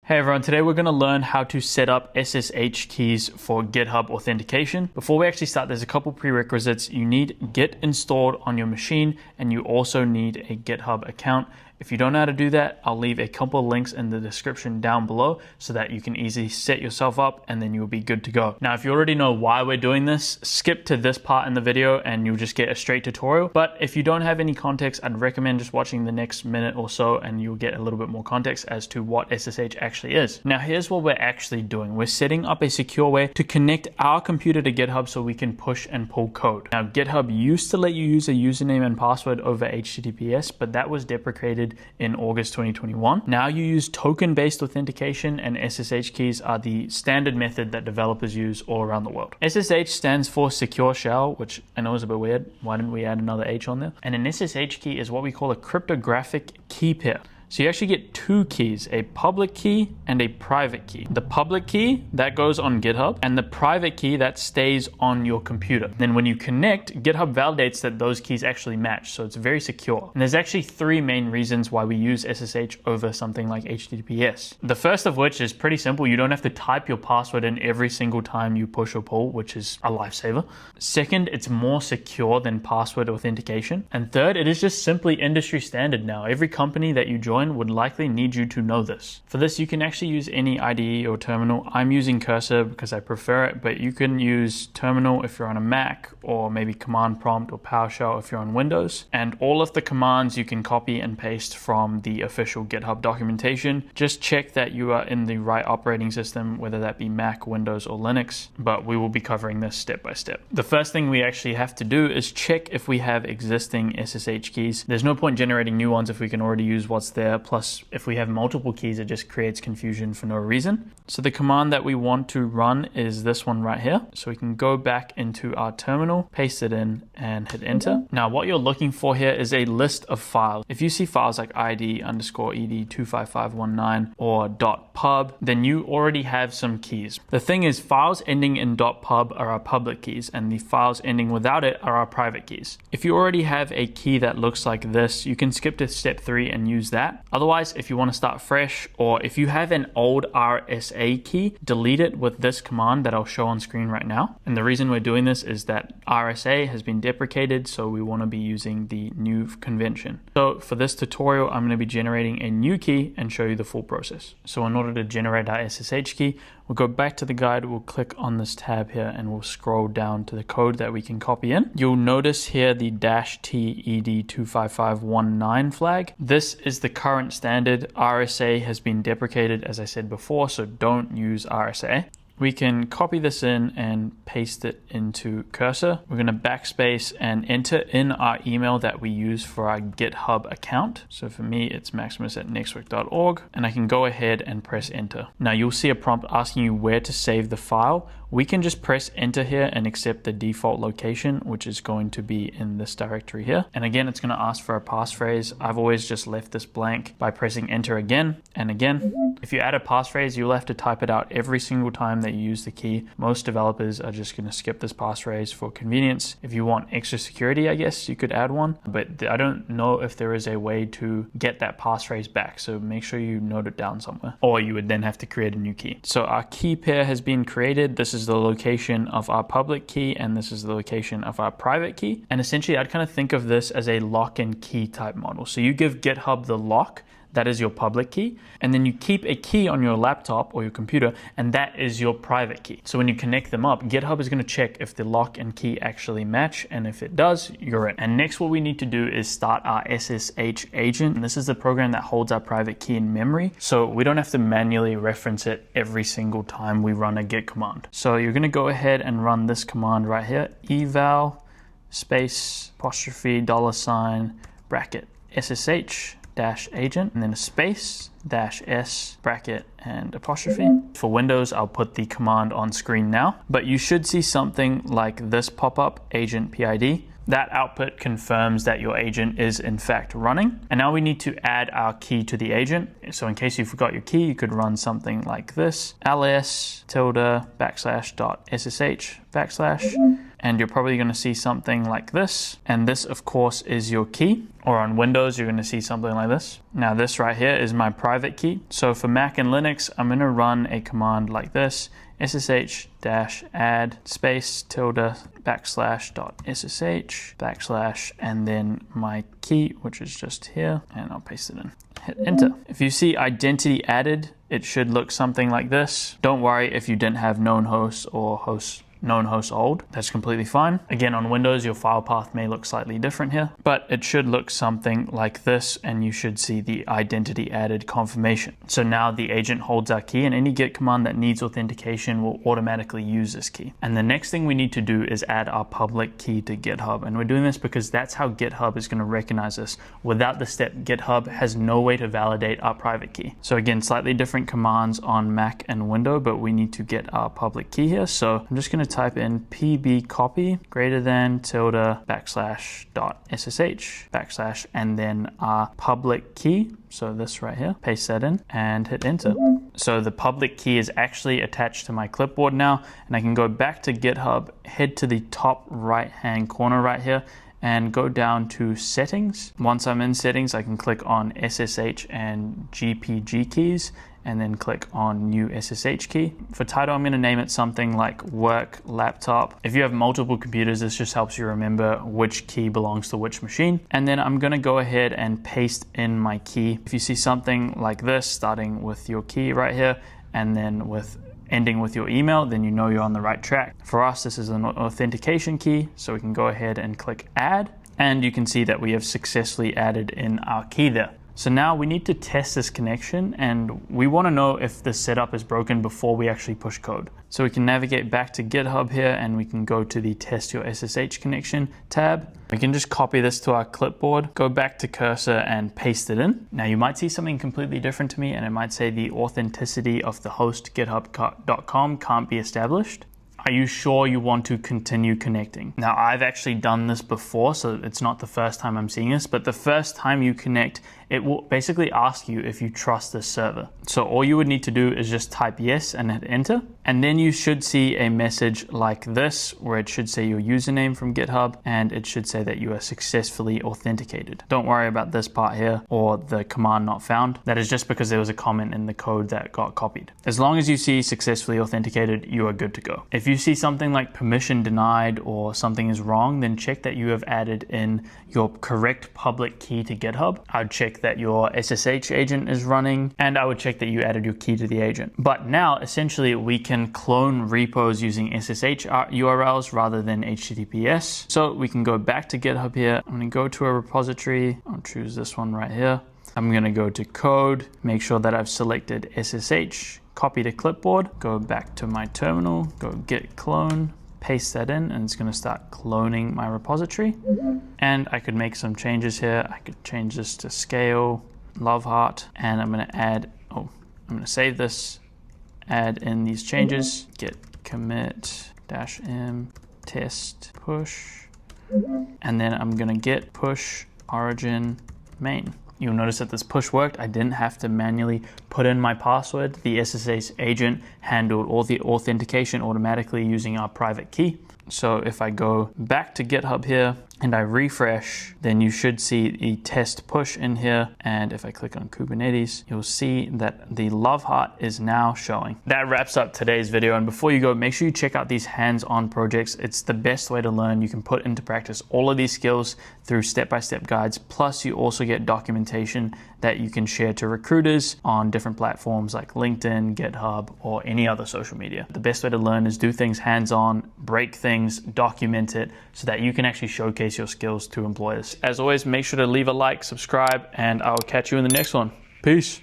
Hey everyone, today we're going to learn how to set up SSH keys for GitHub authentication. Before we actually start, there's a couple prerequisites. You need Git installed on your machine, and you also need a GitHub account. If you don't know how to do that, I'll leave a couple links in the description down below so that you can easily set yourself up and then you'll be good to go. Now, if you already know why we're doing this, skip to this part in the video and you'll just get a straight tutorial. But if you don't have any context, I'd recommend just watching the next minute or so and you'll get a little bit more context as to what SSH actually is. Now, here's what we're actually doing. We're setting up a secure way to connect our computer to GitHub so we can push and pull code. Now, GitHub used to let you use a username and password over HTTPS, but that was deprecated in August 2021. Now you use token-based authentication, and SSH keys are the standard method that developers use all around the world. SSH stands for Secure Shell, which I know is a bit weird. Why didn't we add another H on there? And an SSH key is what we call a cryptographic key pair. So you actually get two keys, a public key and a private key. The public key, that goes on GitHub, and the private key, that stays on your computer. Then when you connect, GitHub validates that those keys actually match, so it's very secure. And there's actually three main reasons why we use SSH over something like HTTPS. The first of which is pretty simple. You don't have to type your password in every single time you push or pull, which is a lifesaver. Second, it's more secure than password authentication. And third, it is just simply industry standard now. Every company that you join would likely need you to know this. For this, you can actually use any IDE or terminal. I'm using Cursor because I prefer it, but you can use terminal if you're on a Mac, or maybe command prompt or PowerShell if you're on Windows. And all of the commands you can copy and paste from the official GitHub documentation. Just check that you are in the right operating system, whether that be Mac, Windows, or Linux, but we will be covering this step by step. The first thing we actually have to do is check if we have existing SSH keys. There's no point generating new ones if we can already use what's there. Plus, if we have multiple keys, it just creates confusion for no reason. So the command that we want to run is this one right here. So we can go back into our terminal, paste it in, and hit enter. Now, what you're looking for here is a list of files. If you see files like id_ed25519 or .pub, then you already have some keys. The thing is, files ending in .pub are our public keys, and the files ending without it are our private keys. If you already have a key that looks like this, you can skip to step 3 and use that. Otherwise, if you want to start fresh, or if you have an old RSA key, delete it with this command that I'll show on screen right now. And the reason we're doing this is that RSA has been deprecated, so we want to be using the new convention. So for this tutorial, I'm going to be generating a new key and show you the full process. So in order to generate our SSH key, we'll go back to the guide, we'll click on this tab here, and we'll scroll down to the code that we can copy in. You'll notice here the -TED25519 flag. This is the current standard. RSA has been deprecated, as I said before, so don't use RSA. We can copy this in and paste it into Cursor. We're going to backspace and enter in our email that we use for our GitHub account. So for me, it's maximus@nextwork.org, and I can go ahead and press enter. Now you'll see a prompt asking you where to save the file. We can just press enter here and accept the default location, which is going to be in this directory here. And again, it's going to ask for a passphrase. I've always just left this blank by pressing enter again and again. If you add a passphrase, you'll have to type it out every single time that you use the key. Most developers are just going to skip this passphrase for convenience. If you want extra security, I guess you could add one, but I don't know if there is a way to get that passphrase back. So make sure you note it down somewhere, or you would then have to create a new key. So our key pair has been created. This is the location of our public key, and this is the location of our private key. And essentially, I'd kind of think of this as a lock and key type model. So you give GitHub the lock, that is your public key, and then you keep a key on your laptop or your computer, and that is your private key. So when you connect them up, GitHub is going to check if the lock and key actually match, and if it does, you're in. And next, what we need to do is start our SSH agent. And this is the program that holds our private key in memory, so we don't have to manually reference it every single time we run a git command. So you're going to go ahead and run this command right here, eval space $$ bracket SSH -agent, and then a space -s bracket and apostrophe. For Windows, I'll put the command on screen now, but you should see something like this pop up, agent PID. That output confirms that your agent is in fact running. And now we need to add our key to the agent. So in case you forgot your key, you could run something like this, ls ~.ssh / and you're probably going to see something like this. And this, of course, is your key. or on Windows, you're going to see something like this. Now this right here is my private key. So for Mac and Linux, I'm going to run a command like this: ssh-add space tilde /ssh and then my key, which is just here, and I'll paste it in. Hit enter. If you see identity added, it should look something like this. Don't worry if you didn't have known hosts or known host old, that's completely fine. Again, on Windows, your file path may look slightly different here, but it should look something like this, and you should see the identity added confirmation. So now the agent holds our key, and any Git command that needs authentication will automatically use this key. And the next thing we need to do is add our public key to GitHub, and we're doing this because that's how GitHub is going to recognize us. Without the step, GitHub has no way to validate our private key. So again, slightly different commands on Mac and Windows, but we need to get our public key here. So I'm just going to type in pb copy greater than tilde /ssh / and then our public key. So this right here, paste that in and hit enter. So the public key is actually attached to my clipboard now, and I can go back to GitHub, head to the top right hand corner right here, and go down to settings. Once I'm in settings, I can click on SSH and GPG keys, and then click on new SSH key. For title, I'm going to name it something like work laptop. If you have multiple computers, this just helps you remember which key belongs to which machine. And then I'm going to go ahead and paste in my key. If you see something like this, starting with your key right here, and then ending with your email, then you know you're on the right track. For us, this is an authentication key, so we can go ahead and click add, and you can see that we have successfully added in our key there. So now we need to test this connection, and we want to know if the setup is broken before we actually push code. So we can navigate back to GitHub here, and we can go to the test your SSH connection tab. We can just copy this to our clipboard, go back to cursor and paste it in. Now you might see something completely different to me, and it might say the authenticity of the host github.com can't be established. Are you sure you want to continue connecting? Now, I've actually done this before, so it's not the first time I'm seeing this, but the first time you connect, it will basically ask you if you trust this server. So all you would need to do is just type yes and hit enter. And then you should see a message like this, where it should say your username from GitHub, and it should say that you are successfully authenticated. Don't worry about this part here, or the command not found. That is just because there was a comment in the code that got copied. As long as you see successfully authenticated, you are good to go. If you see something like permission denied or something is wrong, then check that you have added in your correct public key to GitHub. I would check that your SSH agent is running, and I would check that you added your key to the agent. But now essentially we can clone repos using SSH URLs rather than HTTPS. So we can go back to GitHub here. I'm going to go to a repository. I'll choose this one right here. I'm going to go to code, make sure that I've selected SSH, copy to clipboard, go back to my terminal, go git clone, paste that in, and it's going to start cloning my repository. And I could make some changes here. I could change this to scale, love heart, and I'm going to add, I'm going to save this, add in these changes, git commit -m test push, and then I'm going to git push origin main. You'll notice that this push worked. I didn't have to manually put in my password. The SSH agent handled all the authentication automatically using our private key. So if I go back to GitHub here and I refresh, then you should see the test push in here. And if I click on Kubernetes, you'll see that the love heart is now showing. That wraps up today's video. And before you go, make sure you check out these hands-on projects. It's the best way to learn. You can put into practice all of these skills through step-by-step guides. Plus you also get documentation that you can share to recruiters on different platforms like LinkedIn, GitHub, or any other social media. The best way to learn is do things hands-on, break things, document it, so that you can actually showcase your skills to employers. As always, make sure to leave a like, subscribe, and I'll catch you in the next one. Peace.